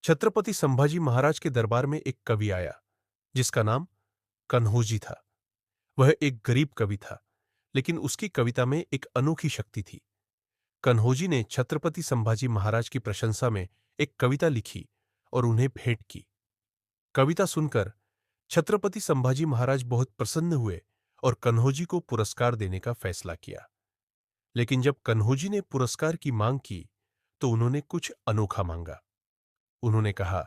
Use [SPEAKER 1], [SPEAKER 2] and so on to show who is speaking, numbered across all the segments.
[SPEAKER 1] छत्रपति संभाजी महाराज के दरबार में एक कवि आया जिसका नाम कन्होजी था। वह एक गरीब कवि था, लेकिन उसकी कविता में एक अनोखी शक्ति थी। कन्होजी ने छत्रपति संभाजी महाराज की प्रशंसा में एक कविता लिखी और उन्हें भेंट की। कविता सुनकर छत्रपति संभाजी महाराज बहुत प्रसन्न हुए और कन्होजी को पुरस्कार देने का फैसला किया। लेकिन जब कन्होजी ने पुरस्कार की मांग की तो उन्होंने कुछ अनोखा मांगा। उन्होंने कहा,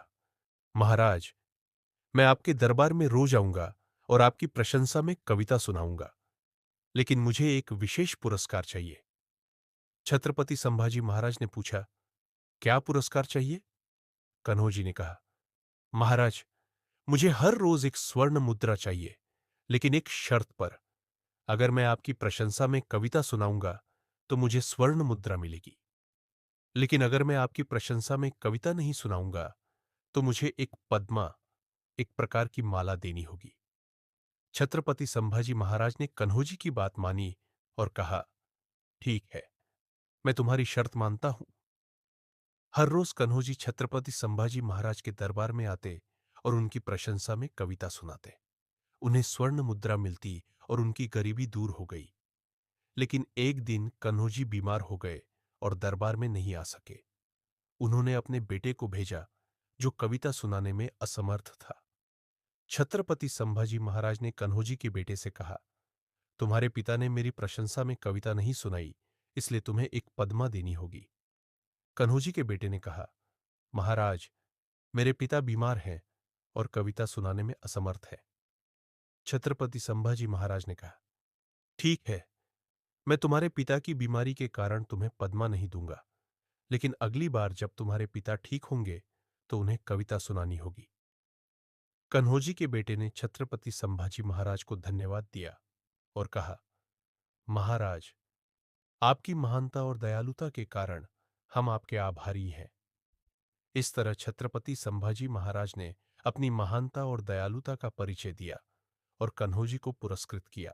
[SPEAKER 1] महाराज, मैं आपके दरबार में रोज आऊंगा और आपकी प्रशंसा में कविता सुनाऊंगा, लेकिन मुझे एक विशेष पुरस्कार चाहिए। छत्रपति संभाजी महाराज ने पूछा, क्या पुरस्कार चाहिए? कन्होजी ने कहा, महाराज, मुझे हर रोज एक स्वर्ण मुद्रा चाहिए, लेकिन एक शर्त पर। अगर मैं आपकी प्रशंसा में कविता सुनाऊंगा तो मुझे स्वर्ण मुद्रा मिलेगी, लेकिन अगर मैं आपकी प्रशंसा में कविता नहीं सुनाऊंगा तो मुझे एक पद्मा, एक प्रकार की माला देनी होगी। छत्रपति संभाजी महाराज ने कन्होजी की बात मानी और कहा, ठीक है, मैं तुम्हारी शर्त मानता हूं। हर रोज कन्होजी छत्रपति संभाजी महाराज के दरबार में आते और उनकी प्रशंसा में कविता सुनाते। उन्हें स्वर्ण मुद्रा मिलती और उनकी गरीबी दूर हो गई। लेकिन एक दिन कन्होजी बीमार हो गए और दरबार में नहीं आ सके। उन्होंने अपने बेटे को भेजा, जो कविता सुनाने में असमर्थ था। छत्रपति संभाजी महाराज ने कन्होजी के बेटे से कहा, तुम्हारे पिता ने मेरी प्रशंसा में कविता नहीं सुनाई, इसलिए तुम्हें एक पद्मा देनी होगी। कन्होजी के बेटे ने कहा, महाराज, मेरे पिता बीमार हैं और कविता सुनाने में असमर्थ है। छत्रपति संभाजी महाराज ने कहा, ठीक है, मैं तुम्हारे पिता की बीमारी के कारण तुम्हें पद्मा नहीं दूंगा, लेकिन अगली बार जब तुम्हारे पिता ठीक होंगे तो उन्हें कविता सुनानी होगी। कन्होजी के बेटे ने छत्रपति संभाजी महाराज को धन्यवाद दिया और कहा, महाराज, आपकी महानता और दयालुता के कारण हम आपके आभारी हैं। इस तरह छत्रपति संभाजी महाराज ने अपनी महानता और दयालुता का परिचय दिया और कन्होजी को पुरस्कृत किया।